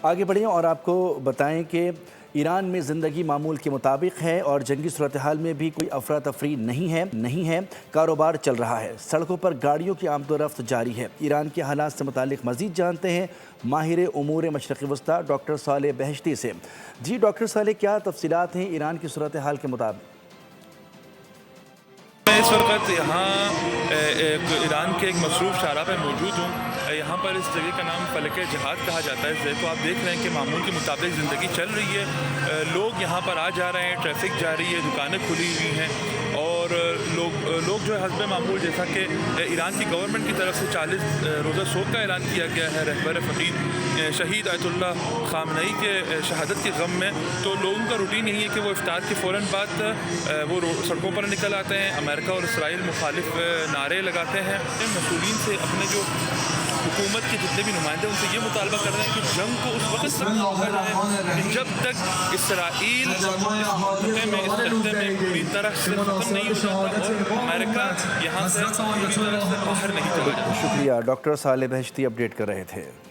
आगे बढ़ें और आपको बताएं कि ईरान में ज़िंदगी मामूल के मुताबिक है और जंगी सूरत-ए-हाल में भी कोई अफरा तफरी नहीं है। कारोबार चल रहा है, सड़कों पर गाड़ियों की आमदोरफ्त जारी है। ईरान के हालात से मुतालिक मज़ीद जानते हैं माहिर उमूर मशरक़ी वस्ता डॉक्टर सालेह बहश्ती से। जी डॉक्टर सालेह, क्या तफसीलात हैं ईरान की सूरत-ए-हाल के मुताबिक? मैं इस वक्त यहाँ ईरान के एक मसरूफ़ शाहराह पर मौजूद हूँ। यहाँ पर इस जगह का नाम फलके जहाद कहा जाता है। इस जगह को आप देख रहे हैं कि मामूल के मुताबिक ज़िंदगी चल रही है। लोग यहाँ पर आ जा रहे हैं, ट्रैफिक जारी है, दुकानें खुली हुई हैं और लोग जो है हस्बे मामूल, जैसा कि ईरान की गवर्नमेंट की तरफ से 40 रोज़ा शोक का ऐलान किया गया है रहबर फ़कीर शहीद आयतुल्लाह ख़ामनई के शहादत के गम में, तो लोगों का रूटीन यही है कि वो इफ्तार के फ़ौरन बाद वो सड़कों पर निकल आते हैं, अमेरिका और इसराइल मुखालिफ नारे लगाते हैं। इन मसूलीन से अपने जो हुकूमत के जितने भी नुमाइंदे उनसे ये मुतालबा कर रहे हैं कि जंग को उस वक्त तक कर रहे हैं कि जब तक इसराइल इस खत्ते में पूरी तरह से ख़त्म नहीं हो जाता और अमेरिका यहाँ से पूरी तरह से बाहर नहीं चला जाता। शुक्रिया, डॉक्टर सालेह बहश्ती अपडेट कर रहे थे।